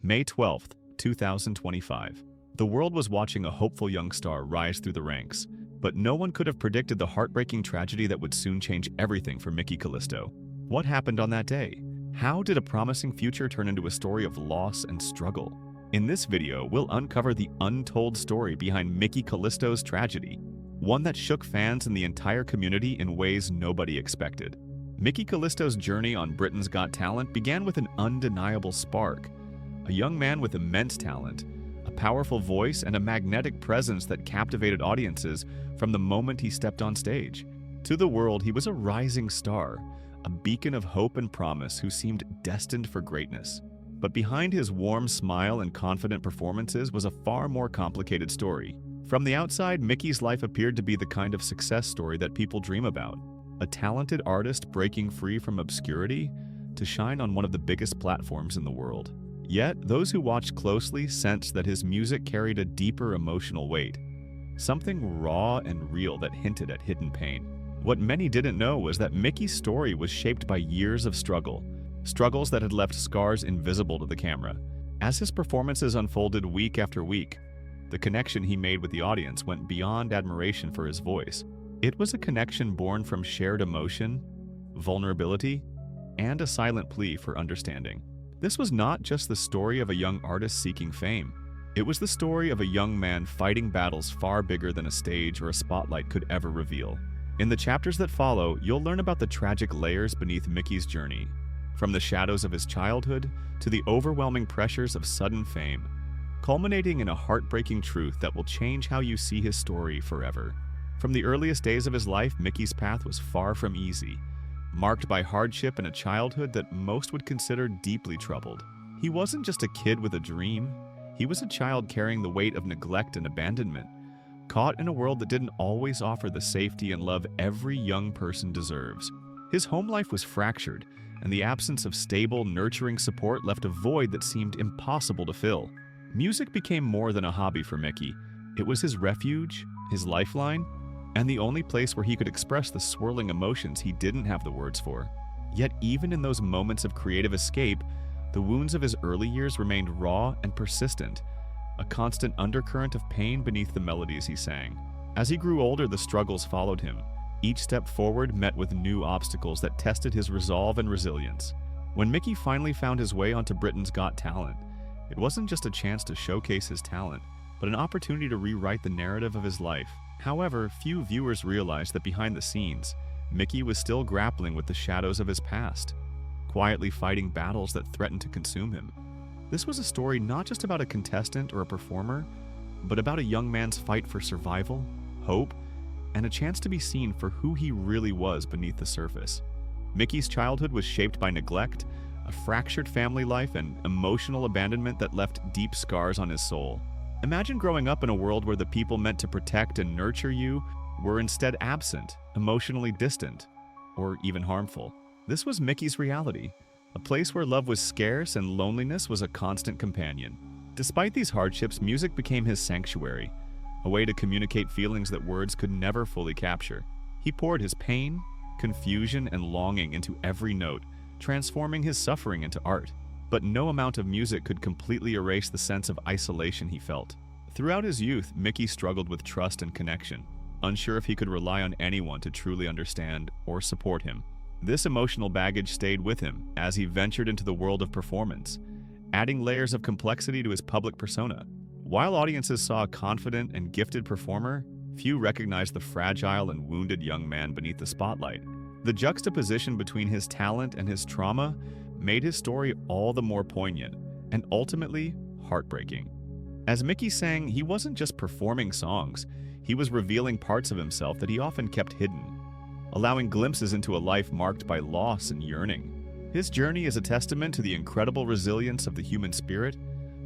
May 12th, 2025. The world was watching a hopeful young star rise through the ranks, but no one could have predicted the heartbreaking tragedy that would soon change everything for Mickey Callisto. What happened on that day? How did a promising future turn into a story of loss and struggle? In this video, we'll uncover the untold story behind Mickey Callisto's tragedy, one that shook fans and the entire community in ways nobody expected. Mickey Callisto's journey on Britain's Got Talent began with an undeniable spark. A young man with immense talent, a powerful voice, and a magnetic presence that captivated audiences from the moment he stepped on stage. To the world, he was a rising star, a beacon of hope and promise who seemed destined for greatness. But behind his warm smile and confident performances was a far more complicated story. From the outside, Mickey's life appeared to be the kind of success story that people dream about. A talented artist breaking free from obscurity to shine on one of the biggest platforms in the world. Yet, those who watched closely sensed that his music carried a deeper emotional weight, something raw and real that hinted at hidden pain. What many didn't know was that Mickey's story was shaped by years of struggles that had left scars invisible to the camera. As his performances unfolded week after week, the connection he made with the audience went beyond admiration for his voice. It was a connection born from shared emotion, vulnerability, and a silent plea for understanding. This was not just the story of a young artist seeking fame. It was the story of a young man fighting battles far bigger than a stage or a spotlight could ever reveal. In the chapters that follow, you'll learn about the tragic layers beneath Mickey's journey, from the shadows of his childhood to the overwhelming pressures of sudden fame, culminating in a heartbreaking truth that will change how you see his story forever. From the earliest days of his life, Mickey's path was far from easy, marked by hardship and a childhood that most would consider deeply troubled. He wasn't just a kid with a dream, he was a child carrying the weight of neglect and abandonment, caught in a world that didn't always offer the safety and love every young person deserves. His home life was fractured, and the absence of stable, nurturing support left a void that seemed impossible to fill. Music became more than a hobby for Mickey. It was his refuge, his lifeline, and the only place where he could express the swirling emotions he didn't have the words for. Yet even in those moments of creative escape, the wounds of his early years remained raw and persistent, a constant undercurrent of pain beneath the melodies he sang. As he grew older, the struggles followed him. Each step forward met with new obstacles that tested his resolve and resilience. When Mickey finally found his way onto Britain's Got Talent, it wasn't just a chance to showcase his talent, but an opportunity to rewrite the narrative of his life. However, few viewers realized that behind the scenes, Mickey was still grappling with the shadows of his past, quietly fighting battles that threatened to consume him. This was a story not just about a contestant or a performer, but about a young man's fight for survival, hope, and a chance to be seen for who he really was beneath the surface. Mickey's childhood was shaped by neglect, a fractured family life, and emotional abandonment that left deep scars on his soul. Imagine growing up in a world where the people meant to protect and nurture you were instead absent, emotionally distant, or even harmful. This was Mickey's reality, a place where love was scarce and loneliness was a constant companion. Despite these hardships, music became his sanctuary, a way to communicate feelings that words could never fully capture. He poured his pain, confusion, and longing into every note, transforming his suffering into art. But no amount of music could completely erase the sense of isolation he felt. Throughout his youth, Mickey struggled with trust and connection, unsure if he could rely on anyone to truly understand or support him. This emotional baggage stayed with him as he ventured into the world of performance, adding layers of complexity to his public persona. While audiences saw a confident and gifted performer, few recognized the fragile and wounded young man beneath the spotlight. The juxtaposition between his talent and his trauma made his story all the more poignant and ultimately heartbreaking. As Mickey sang, he wasn't just performing songs, he was revealing parts of himself that he often kept hidden, allowing glimpses into a life marked by loss and yearning. His journey is a testament to the incredible resilience of the human spirit,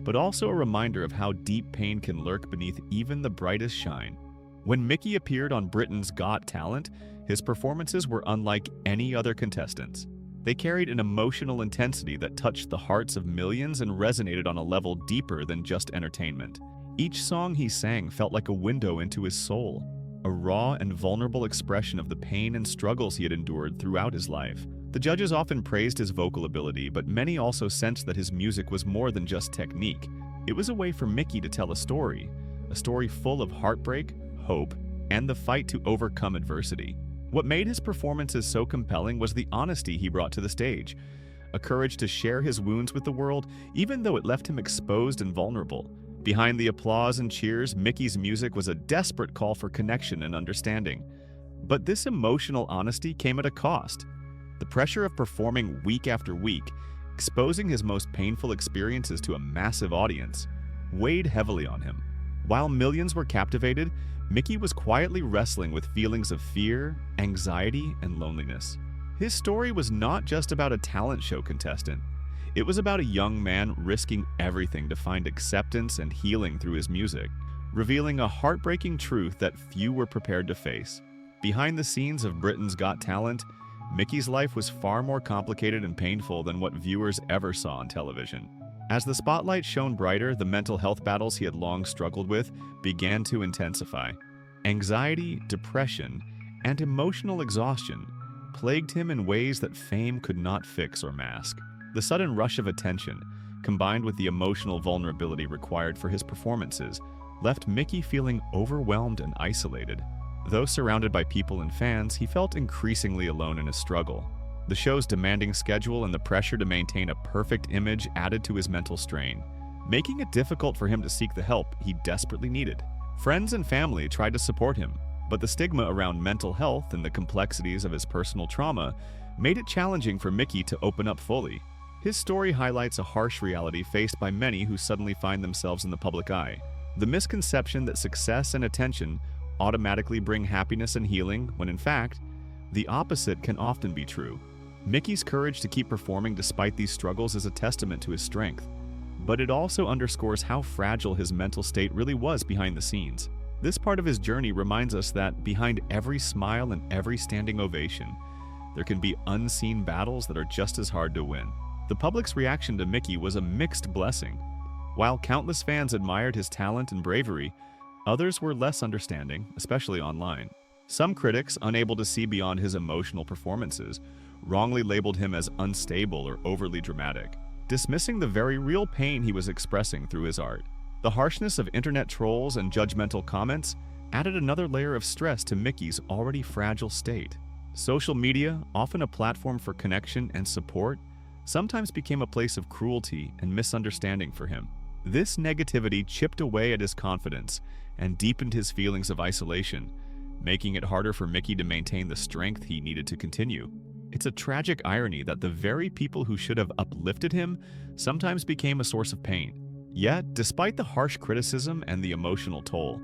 but also a reminder of how deep pain can lurk beneath even the brightest shine. When Mickey appeared on Britain's Got Talent, his performances were unlike any other contestants. They carried an emotional intensity that touched the hearts of millions and resonated on a level deeper than just entertainment. Each song he sang felt like a window into his soul, a raw and vulnerable expression of the pain and struggles he had endured throughout his life. The judges often praised his vocal ability, but many also sensed that his music was more than just technique. It was a way for Mickey to tell a story full of heartbreak, hope, and the fight to overcome adversity. What made his performances so compelling was the honesty he brought to the stage, a courage to share his wounds with the world, even though it left him exposed and vulnerable. Behind the applause and cheers, Mickey's music was a desperate call for connection and understanding. But this emotional honesty came at a cost. The pressure of performing week after week, exposing his most painful experiences to a massive audience, weighed heavily on him. While millions were captivated, Mickey was quietly wrestling with feelings of fear, anxiety, and loneliness. His story was not just about a talent show contestant. It was about a young man risking everything to find acceptance and healing through his music, revealing a heartbreaking truth that few were prepared to face. Behind the scenes of Britain's Got Talent, Mickey's life was far more complicated and painful than what viewers ever saw on television. As the spotlight shone brighter, the mental health battles he had long struggled with began to intensify. Anxiety, depression, and emotional exhaustion plagued him in ways that fame could not fix or mask. The sudden rush of attention, combined with the emotional vulnerability required for his performances, left Mickey feeling overwhelmed and isolated. Though surrounded by people and fans, he felt increasingly alone in his struggle. The show's demanding schedule and the pressure to maintain a perfect image added to his mental strain, making it difficult for him to seek the help he desperately needed. Friends and family tried to support him, but the stigma around mental health and the complexities of his personal trauma made it challenging for Mickey to open up fully. His story highlights a harsh reality faced by many who suddenly find themselves in the public eye. The misconception that success and attention automatically bring happiness and healing, when in fact, the opposite can often be true. Mickey's courage to keep performing despite these struggles is a testament to his strength, but it also underscores how fragile his mental state really was behind the scenes. This part of his journey reminds us that behind every smile and every standing ovation, there can be unseen battles that are just as hard to win. The public's reaction to Mickey was a mixed blessing. While countless fans admired his talent and bravery, others were less understanding, especially online. Some critics, unable to see beyond his emotional performances, wrongly labeled him as unstable or overly dramatic, dismissing the very real pain he was expressing through his art. The harshness of internet trolls and judgmental comments added another layer of stress to Mickey's already fragile state. Social media, often a platform for connection and support, sometimes became a place of cruelty and misunderstanding for him. This negativity chipped away at his confidence and deepened his feelings of isolation, making it harder for Mickey to maintain the strength he needed to continue. It's a tragic irony that the very people who should have uplifted him sometimes became a source of pain. Yet, despite the harsh criticism and the emotional toll,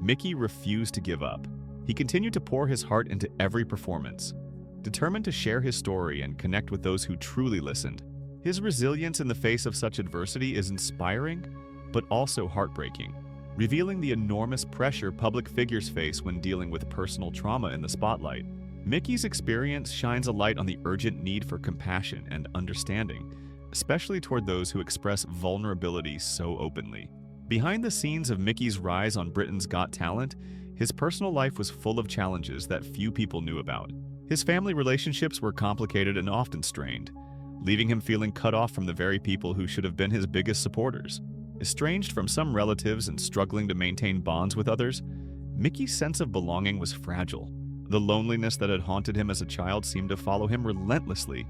Mickey refused to give up. He continued to pour his heart into every performance, determined to share his story and connect with those who truly listened. His resilience in the face of such adversity is inspiring, but also heartbreaking, revealing the enormous pressure public figures face when dealing with personal trauma in the spotlight. Mickey's experience shines a light on the urgent need for compassion and understanding, especially toward those who express vulnerability so openly. Behind the scenes of Mickey's rise on Britain's Got Talent, his personal life was full of challenges that few people knew about. His family relationships were complicated and often strained, leaving him feeling cut off from the very people who should have been his biggest supporters. Estranged from some relatives and struggling to maintain bonds with others, Mickey's sense of belonging was fragile. The loneliness that had haunted him as a child seemed to follow him relentlessly,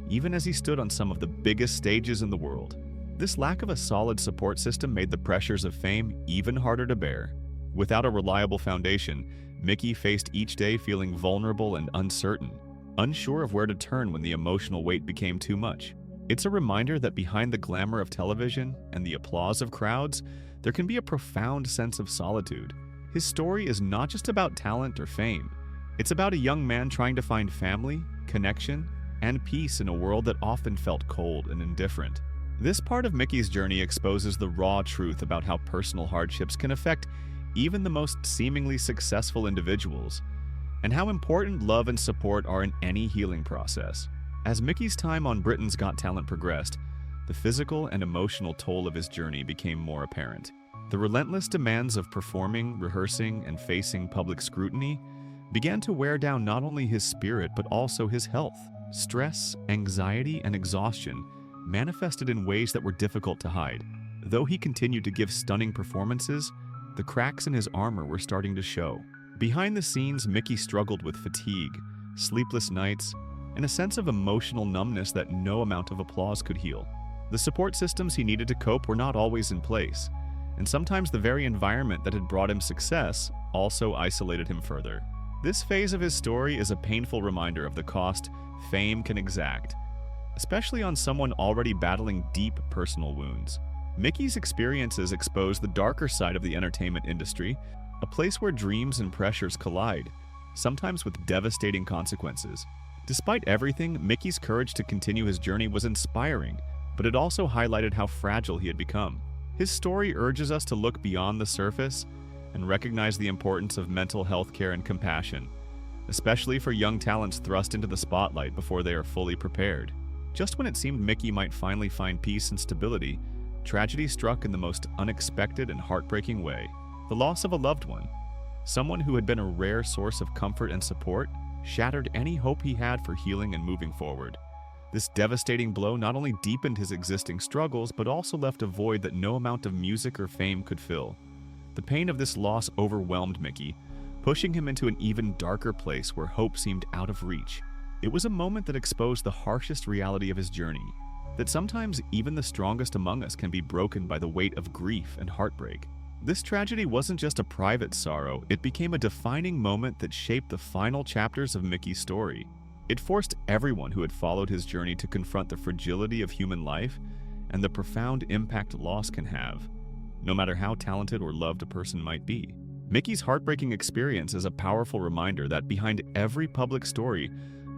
even as he stood on some of the biggest stages in the world. This lack of a solid support system made the pressures of fame even harder to bear. Without a reliable foundation, Mickey faced each day feeling vulnerable and uncertain, unsure of where to turn when the emotional weight became too much. It's a reminder that behind the glamour of television and the applause of crowds, there can be a profound sense of solitude. His story is not just about talent or fame. It's about a young man trying to find family, connection, and peace in a world that often felt cold and indifferent. This part of Mickey's journey exposes the raw truth about how personal hardships can affect even the most seemingly successful individuals, and how important love and support are in any healing process. As Mickey's time on Britain's Got Talent progressed, the physical and emotional toll of his journey became more apparent. The relentless demands of performing, rehearsing, and facing public scrutiny began to wear down not only his spirit but also his health. stress, anxiety, and exhaustion manifested in ways that were difficult to hide. Though he continued to give stunning performances, the cracks in his armor were starting to show. Behind the scenes, Mickey struggled with fatigue, sleepless nights, and a sense of emotional numbness that no amount of applause could heal. The support systems he needed to cope were not always in place, and sometimes the very environment that had brought him success also isolated him further. This phase of his story is a painful reminder of the cost fame can exact, especially on someone already battling deep personal wounds. Mickey's experiences expose the darker side of the entertainment industry, a place where dreams and pressures collide, sometimes with devastating consequences. Despite everything, Mickey's courage to continue his journey was inspiring, but it also highlighted how fragile he had become. His story urges us to look beyond the surface and recognize the importance of mental health care and compassion, especially for young talents thrust into the spotlight before they are fully prepared. Just when it seemed Mickey might finally find peace and stability, tragedy struck in the most unexpected and heartbreaking way. The loss of a loved one, someone who had been a rare source of comfort and support, shattered any hope he had for healing and moving forward. This devastating blow not only deepened his existing struggles, but also left a void that no amount of music or fame could fill. The pain of this loss overwhelmed Mickey, pushing him into an even darker place where hope seemed out of reach. It was a moment that exposed the harshest reality of his journey, that sometimes even the strongest among us can be broken by the weight of grief and heartbreak. This tragedy wasn't just a private sorrow, it became a defining moment that shaped the final chapters of Mickey's story. It forced everyone who had followed his journey to confront the fragility of human life and the profound impact loss can have, no matter how talented or loved a person might be. Mickey's heartbreaking experience is a powerful reminder that behind every public story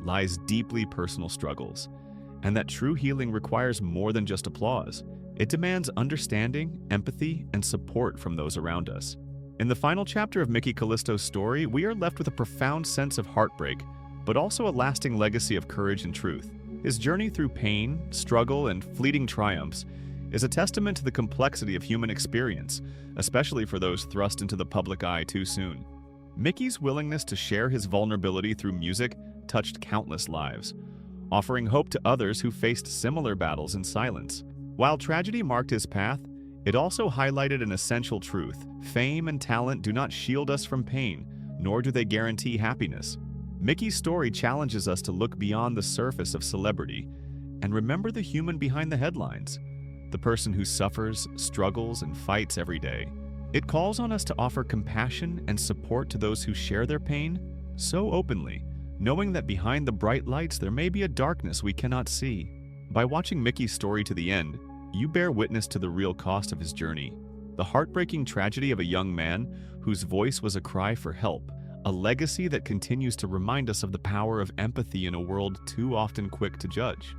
lies deeply personal struggles, and that true healing requires more than just applause. It demands understanding, empathy, and support from those around us. In the final chapter of Mickey Callisto's story, we are left with a profound sense of heartbreak, but also a lasting legacy of courage and truth. His journey through pain, struggle, and fleeting triumphs is a testament to the complexity of human experience, especially for those thrust into the public eye too soon. Mickey's willingness to share his vulnerability through music touched countless lives, offering hope to others who faced similar battles in silence. While tragedy marked his path, it also highlighted an essential truth: fame and talent do not shield us from pain, nor do they guarantee happiness. Mickey's story challenges us to look beyond the surface of celebrity and remember the human behind the headlines, the person who suffers, struggles, and fights every day. It calls on us to offer compassion and support to those who share their pain so openly, knowing that behind the bright lights there may be a darkness we cannot see. By watching Mickey's story to the end, you bear witness to the real cost of his journey, the heartbreaking tragedy of a young man whose voice was a cry for help, a legacy that continues to remind us of the power of empathy in a world too often quick to judge.